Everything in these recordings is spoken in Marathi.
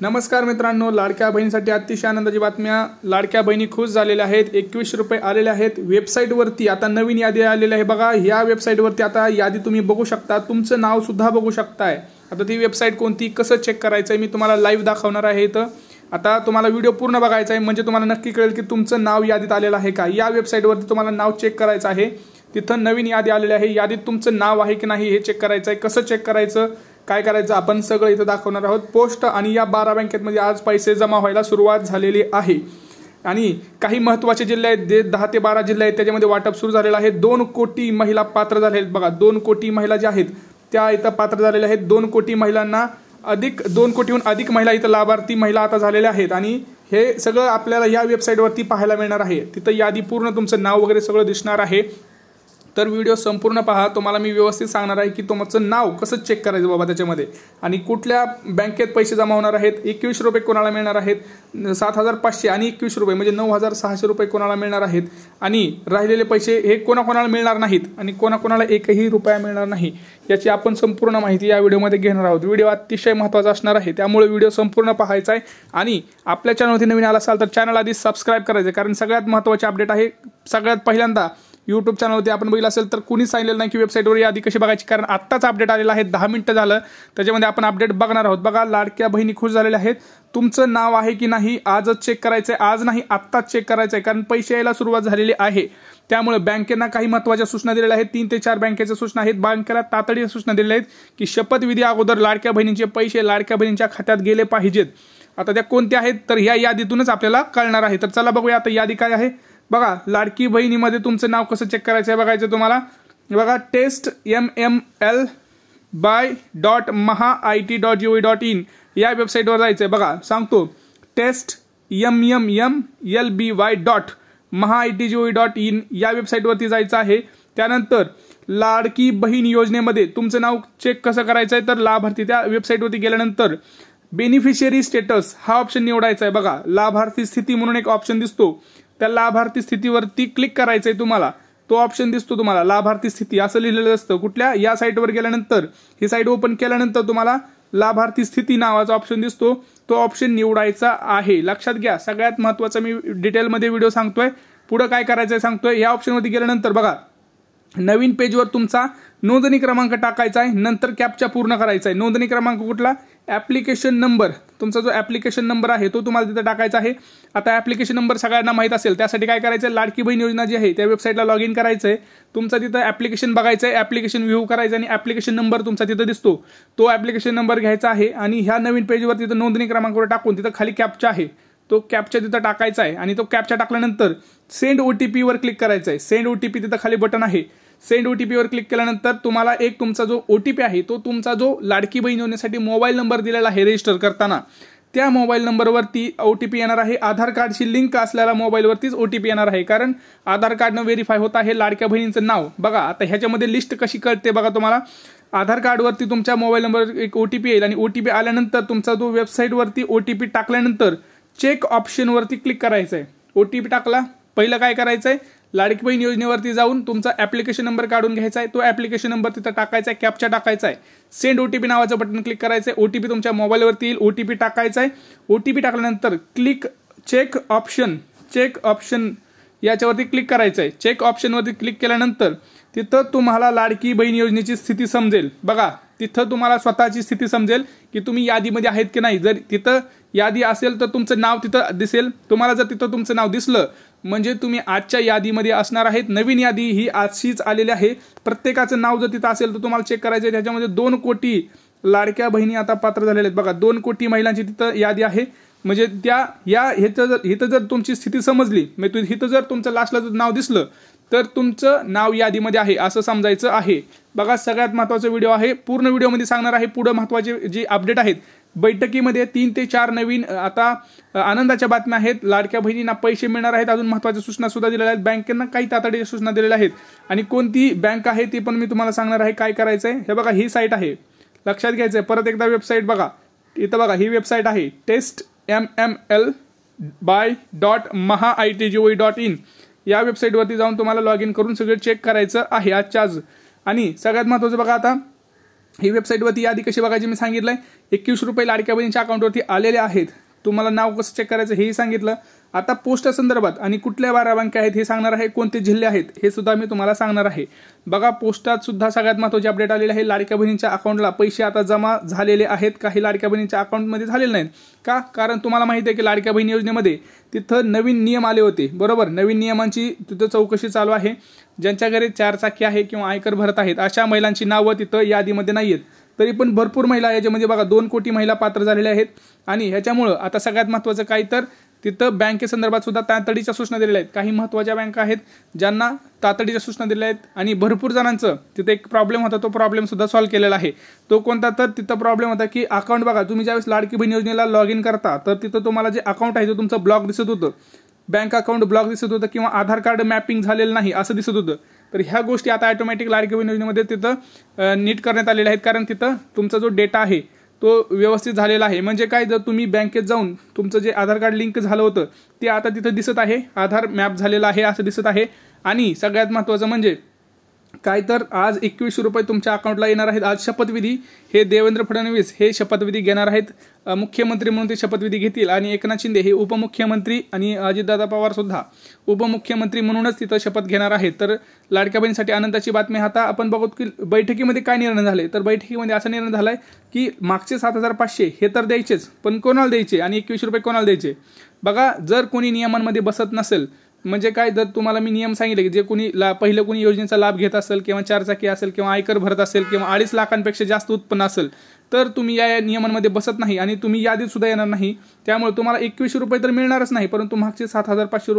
नमस्कार मित्रांनो, लाडक्या बहिणीसाठी अतिशय आनंदाची बातम्या। लाडक्या बहिणी खुश झालेल्या आहेत। 21 रुपये आलेले आहेत। वेबसाईटवरती आता नवीन यादी आलेली आहे बघा। या वेबसाईटवरती आता यादी तुम्ही बघू शकता, तुमचं नाव सुद्धा बघू शकताय। आता ती वेबसाईट कोणती, कसं चेक करायचं मी तुम्हाला लाईव्ह दाखवणार आहे। तर आता तुम्हाला व्हिडिओ पूर्ण बघायचा आहे, म्हणजे तुम्हाला नक्की कळेल की तुमचं नाव यादीत आलेलं आहे का। या वेबसाईटवरती तुम्हाला नाव चेक करायचं आहे। तिथं नवीन यादी आलेली आहे। यादीत तुमचं नाव आहे की नाही हे चेक करायचं आहे। कसं चेक करायचं, काय करायचं आपण सगळं इथं दाखवणार आहोत। पोस्ट आणि या 12 बँकेमध्ये आज पैसे जमा व्हायला सुरुवात झालेली आहे। आणि काही महत्त्वाचे जिल्हे आहेत, 10 ते 12 जिल्हे आहेत, त्याच्यामध्ये वाटप सुरू झालेलं आहे। 2 कोटी महिला पात्र झाले आहेत बघा। 2 कोटी महिला ज्या आहेत त्या इथं पात्र झालेल्या आहेत। 2 कोटी महिलांना अधिक 2 कोटीहून अधिक महिला इथं लाभार्थी महिला आता झालेल्या आहेत। आणि हे सगळं आपल्याला या वेबसाईटवरती पाहायला मिळणार आहे। तिथं यादी पूर्ण तुमचं नाव वगैरे सगळं दिसणार आहे। तर व्हिडिओ संपूर्ण पहा, तुम्हाला मी व्यवस्थित सांगणार आहे की तुमचं नाव कसं चेक करायचं बाबा त्याच्यामध्ये, आणि कुठल्या बँकेत पैसे जमा होणार आहेत। 21 रुपये कोणाला मिळणार आहेत, 7,500 आणि 21 रुपये म्हणजे 9,600 रुपये कोणाला मिळणार आहेत। आणि राहिलेले पैसे हे कोणाकोणाला मिळणार नाहीत आणि कोणाकोणाला 1ही रुपया मिळणार नाही, याची आपण संपूर्ण माहिती या व्हिडिओमध्ये घेणार आहोत। व्हिडिओ अतिशय महत्त्वाचा असणार आहे, त्यामुळे व्हिडिओ संपूर्ण पाहायचा आहे। आणि आपल्या चॅनलवरती नवीन आला असाल तर चॅनल आधी सबस्क्राईब करायचं, कारण सगळ्यात महत्त्वाचे अपडेट आहे। सगळ्यात पहिल्यांदा यूट्यूब चॅनलवरती आपण बघितलं असेल तर कुणी सांगितलं नाही की वेबसाईटवर यादी कशी बघायची, कारण आत्ताच अपडेट आलेला आहे। 10 मिनिटं झालं, त्याच्यामध्ये आपण अपडेट बघणार आहोत। बघा, लाडक्या बहिणी खुश झालेल्या आहेत। तुमचं नाव आहे की नाही आजच चेक करायचं आहे, आज नाही आत्ताच चेक करायचं आहे, कारण पैसे यायला सुरुवात झालेली आहे। त्यामुळे बँकेना काही महत्त्वाच्या सूचना दिलेल्या आहेत। 3 ते 4 बँकेच्या सूचना आहेत। बँकेला तातडीच्या सूचना दिलेल्या आहेत की शपथविधी अगोदर लाडक्या बहिणींचे पैसे लाडक्या बहिणींच्या खात्यात गेले पाहिजेत। आता त्या कोणत्या आहेत तर ह्या यादीतूनच आपल्याला कळणार आहे। तर चला बघूया आता यादी काय आहे। बघा, लाडकी बहिणीमध्ये तुमचं नाव कसं चेक करायचं आहे बघायचं तुम्हाला। बघा, testmml.maha.it.gov.in या वेबसाईटवर जायचं आहे। बघा सांगतो, testmml.maha.it.gov.in या वेबसाईटवरती जायचं आहे। त्यानंतर लाडकी बहीण योजनेमध्ये तुमचं नाव चेक कसं करायचं आहे तर लाभार्थी त्या वेबसाईटवरती गेल्यानंतर बेनिफिशियरी स्टेटस हा ऑप्शन निवडायचा आहे। बघा, लाभार्थी स्थिती म्हणून एक ऑप्शन दिसतो, त्या लाभार्थी स्थितीवरती क्लिक करायचंय तुम्हाला। तो ऑप्शन दिसतो तुम्हाला लाभार्थी स्थिती असं लिहिलेलं असतं। कुठल्या या साईटवर गेल्यानंतर ही साईट ओपन केल्यानंतर तुम्हाला लाभार्थी स्थिती नावाचा ऑप्शन दिसतो, तो ऑप्शन निवडायचा आहे। लक्षात घ्या, सगळ्यात महत्त्वाचं मी डिटेलमध्ये व्हिडिओ सांगतोय, पुढे काय करायचंय सांगतोय। या ऑप्शनवरती गेल्यानंतर बघा, नवीन पेजवर तुमचा नोंदणी क्रमांक टाकायचा आहे, नंतर कॅप्चा पूर्ण करायचा आहे। नोंदणी क्रमांक कुठला, ऍप्लिकेशन नंबर, तुमचा जो ऍप्लिकेशन नंबर आहे तो तुम्हाला तिथे टाकायचा आहे। आता ऍप्लिकेशन नंबर सगळ्यांना माहित असेल, त्यासाठी काय करायचं, लाडकी बहीण योजना जी आहे त्या वेबसाईटला लॉग इन करायचं आहे। तुमचा तिथं ऍप्लिकेशन बघायचं आहे, ऍप्लिकेशन व्ह्यू करायचं आणि ऍप्लिकेशन नंबर तुमचा तिथं दिसतो, तो ऍप्लिकेशन नंबर घ्यायचा आहे। आणि ह्या नवीन पेजवर तिथं नोंदणी क्रमांकावर टाकून तिथं खाली कॅप्चा आहे, तो कॅप्चा तिथं टाकायचा आहे। आणि तो कॅप्चा टाकल्यानंतर सेंड OTP वर क्लिक करायचं आहे। सेंड OTP तिथं खाली बटन आहे, सेंड OTP वर क्लिक केल्यानंतर तुम्हाला एक तुमचा जो OTP आहे तो तुमचा जो लाडकी बहीण योजनेसाठी मोबाईल नंबर दिलेला आहे रजिस्टर करताना, त्या मोबाईल नंबरवरती OTP येणार आहे। आधार कार्डशी लिंक असलेल्या मोबाईलवरतीच OTP येणार आहे, कारण आधार कार्डनं व्हेरीफाय होत आहे लाडक्या बहिणींचं नाव। बघा, आता ह्याच्यामध्ये लिस्ट कशी कळते बघा तुम्हाला। आधार कार्डवरती तुमच्या मोबाईल नंबर एक OTP येईल, आणि OTP आल्यानंतर तुमचा जो वेबसाईटवरती OTP टाकल्यानंतर चेक ऑप्शनवरती क्लिक करायचं आहे। OTP टाकला, पहिलं काय करायचं आहे, लाडकी बहीण योजनेवरती जाऊन तुमचा ऍप्लिकेशन नंबर काढून घ्यायचा आहे, तो ऍप्लिकेशन नंबर तिथं टाकायचा आहे, कॅप्चा टाकायचा आहे, सेंड OTP नावाचं बटन क्लिक करायचं आहे। OTP तुमच्या मोबाईलवरती येईल, OTP टाकायचा आहे। OTP टाकल्यानंतर क्लिक चेक ऑप्शन याच्यावरती क्लिक करायचं आहे। चेक ऑप्शनवरती क्लिक केल्यानंतर तिथं तुम्हाला लाडकी बहीण योजनेची स्थिती समजेल। बघा, तिथं तुम्हाला स्वतःची स्थिती समजेल की तुम्ही यादीमध्ये आहेत की नाही। जर तिथं यादी असेल तर तुमचं नाव तिथं दिसेल। तुम्हाला जर तिथं तुमचं नाव दिसलं म्हणजे तुम्ही आजच्या यादीमध्ये असणार आहेत। नवीन यादी ही आजशीच आलेली आहे। प्रत्येकाचं नाव जर तिथं असेल तर तुम्हाला चेक करायचं आहे। त्याच्यामध्ये 2 कोटी लाडक्या बहिणी आता पात्र झालेल्या आहेत। बघा, 2 कोटी महिलांची तिथं यादी आहे। म्हणजे त्या इथं जर तुमची स्थिती समजली, म्हणजे इथं जर तुमचं लास्टला जर नाव दिसलं तर तुमचं नाव यादीमध्ये आहे असं समजायचं आहे। बघा, सगळ्यात महत्त्वाचा व्हिडिओ आहे, पूर्ण व्हिडिओमध्ये सांगणार आहे। पुढे महत्त्वाचे जे अपडेट आहेत बैठकीमध्ये 3 ते 4 नवीन आता आनंदाच्या बातम्या आहेत। लाडक्या बहिणींना पैसे मिळणार आहेत। अजून महत्त्वाच्या सूचना सुद्धा दिलेल्या आहेत। बँकेंना काही तातडीच्या सूचना दिलेल्या आहेत, आणि कोणती बँक आहे ती पण मी तुम्हाला सांगणार आहे। काय करायचं आहे हे बघा, ही साईट आहे, लक्षात घ्यायचं आहे। परत एकदा वेबसाईट बघा, इथं बघा ही वेबसाईट आहे testmml.maha.it.gov.in या वेबसाईटवरती जाऊन तुम्हाला लॉग इन करून सगळं चेक करायचं आहे आजच्या आज। आणि सगळ्यात महत्त्वाचं बघा, आता ही वेबसाईटवरती यादी कशी बघायची मी सांगितलंय. 21 रुपये लाडक्या बहिणीच्या अकाउंटवरती आलेले आहेत. तुम्हाला नाव कसं चेक करायचं हेही सांगितलं. आता पोस्ट संदर्भात आणि कुठल्या 12 बँका आहेत हे सांगणार आहे, कोणते जिल्हे आहेत हे सुद्धा मी तुम्हाला सांगणार आहे. बघा, पोस्टात सुद्धा सगळ्यात महत्त्वाची अपडेट आलेली आहे. लाडक्या बहिणीच्या अकाउंटला पैसे आता जमा झालेले आहेत. काही लाडक्या बहिणीच्या अकाउंटमध्ये झालेले नाहीत का? कारण तुम्हाला माहिती आहे की लाडक्या बहिणी योजनेमध्ये तिथं नवीन नियम आले होते, बरोबर. नवीन नियमांची तिथं चौकशी चालू आहे. ज्यांच्या घरी 4 चाकी आहे किंवा आयकर भरत आहेत अशा महिलांची नावं तिथं यादीमध्ये नाहीयेत. तरी पण भरपूर महिला याच्यामध्ये बघा 2 कोटी महिला पात्र झालेल्या आहेत. आणि ह्याच्यामुळं आता सगळ्यात महत्त्वाचं काय तर तिथं बँकेसंदर्भात सुद्धा तातडीच्या सूचना दिलेल्या आहेत. काही महत्त्वाच्या बँका आहेत ज्यांना तातडीच्या सूचना दिलेल्या आहेत. आणि भरपूर जणांचं तिथे एक प्रॉब्लेम होता, तो प्रॉब्लेम सुद्धा सॉल्व्ह केलेला आहे. तो कोणता तर तिथं प्रॉब्लेम होता की अकाउंट बघा, तुम्ही ज्यावेळेस लाडकी बहीण योजनेला लॉग इन करता तर तिथं तुम्हाला जे अकाउंट आहे ते तुमचं ब्लॉक दिसत होतं, बँक अकाउंट ब्लॉक दिसत होतं किंवा आधार कार्ड मॅपिंग झालेलं नाही असं दिसत होतं. तर ह्या गोष्टी आता ऑटोमॅटिक लाडकी बहीण योजनेमध्ये तिथं नीट करण्यात आलेल्या आहेत. कारण तिथं तुमचा जो डेटा आहे तो व्यवस्थित झालेला आहे. म्हणजे काय, जर तुम्ही बँकेत जाऊन तुमचं जे आधार कार्ड लिंक झालं होतं ते आता तिथं दिसत आहे, आधार मॅप झालेला आहे असं दिसत आहे. आणि सगळ्यात महत्त्वाचं म्हणजे काय तर आज 21 रुपये तुमच्या अकाउंटला येणार आहेत. आज शपथविधी हे देवेंद्र फडणवीस हे शपथविधी घेणार आहेत. मुख्यमंत्री म्हणून ते शपथविधी घेतील. आणि एकनाथ शिंदे हे उपमुख्यमंत्री आणि अजितदादा पवार सुद्धा उपमुख्यमंत्री म्हणूनच तिथं शपथ घेणार आहेत. तर लाडक्या बहिणीसाठी आनंदाची बातमी. आता आपण बघू की बैठकीमध्ये काय निर्णय झाले. तर बैठकीमध्ये असा निर्णय झालाय की मागचे 7,500 हे तर द्यायचेच, पण कोणाला द्यायचे आणि 21 रुपये कोणाला द्यायचे. बघा, जर कोणी नियमांमध्ये बसत नसेल, म्हणजे काय, जर तुम्हाला मी नियम सांगितले की जे कोणी पहिलं कोणी योजनेचा लाभ घेत असेल किंवा 4 चाकी असेल किंवा आयकर भरत असेल किंवा 2.5 लाखांपेक्षा जास्त उत्पन्न असेल तर तुम्ही या नियमांमध्ये बसत नाही आणि तुम्ही यादीत सुद्धा येणार नाही. त्यामुळे तुम्हाला 21 रुपये तर मिळणारच नाही, परंतु मागचे 7,500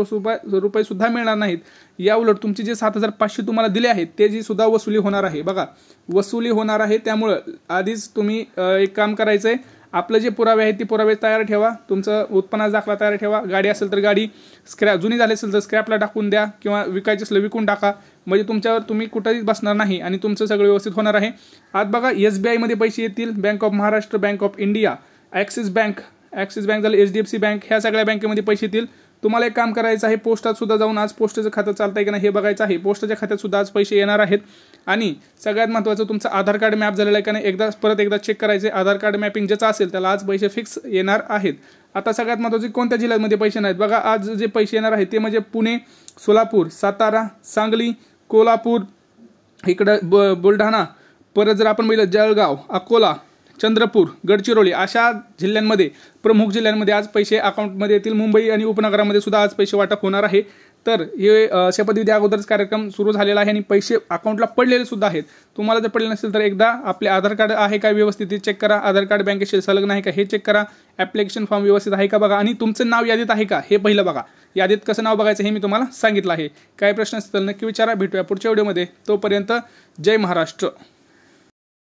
रुपये सुद्धा मिळणार नाहीत. या उलट तुमचे जे 7,500 तुम्हाला दिले आहेत ते जी सुद्धा वसुली होणार आहे. बघा, वसुली होणार आहे. त्यामुळं आधीच तुम्ही एक काम करायचंय, आपलं जे पुरावे आहेत ते पुरावे तयार ठेवा. तुमचं उत्पन्नाचा दाखला तयार ठेवा. गाडी असेल तर गाडी स्क्रॅप जुनी झाली असेल तर स्क्रॅपला टाकून द्या किंवा विकायची असेल विकून टाका. म्हणजे तुमच्यावर तुम्ही कुठेही बसणार नाही आणि तुमचं सगळं व्यवस्थित होणार आहे. आज बघा, SBI मध्ये पैसे येतील, bank of Maharashtra, bank of India, axis bank झालं, HDFC बँक, ह्या सगळ्या बँकेमध्ये पैसे येतील. तुम्हाला एक काम करायचं आहे, पोस्टात सुद्धा जाऊन आज पोस्टाचं खातं चालतंय की नाही हे बघायचं आहे. पोस्टाच्या खात्यात सुद्धा आज पैसे येणार आहेत. आणि सगळ्यात महत्त्वाचं तुमचं आधार कार्ड मॅप झालेलं आहे का नाही परत एकदा चेक करायचे. आधार कार्ड मॅपिंग ज्याचं असेल त्याला आज पैसे फिक्स येणार आहेत. आता सगळ्यात महत्त्वाचे कोणत्या जिल्ह्यांमध्ये पैसे नाहीत बघा. आज जे पैसे येणार आहेत ते म्हणजे पुणे, सोलापूर, सातारा, सांगली, कोल्हापूर, इकडं बुलढाणा, परत जर आपण बघितलं जळगाव, अकोला, चंद्रपूर, गडचिरोली अशा जिल्ह्यांमध्ये, प्रमुख जिल्ह्यांमध्ये आज पैसे अकाउंटमध्ये येतील. मुंबई आणि उपनगरामध्ये सुद्धा आज पैसे वाटप होणार आहे. तर हे शपथविधी अगोदरच कार्यक्रम सुरू झालेला आहे आणि पैसे अकाउंटला पडलेले सुद्धा आहेत. तुम्हाला जर पडले नसेल तर एकदा आपले आधार कार्ड आहे का व्यवस्थित चेक करा. आधार कार्ड बँकेशी संलग्न आहे का हे चेक करा. ॲप्लिकेशन फॉर्म व्यवस्थित आहे का बघा. आणि तुमचं नाव यादीत आहे का हे पहिलं बघा. यादीत कसं नाव बघायचं हे मी तुम्हाला सांगितलं आहे. काय प्रश्न असतील नक्की विचारा. भेटूया पुढच्या व्हिडिओमध्ये. तोपर्यंत जय महाराष्ट्र.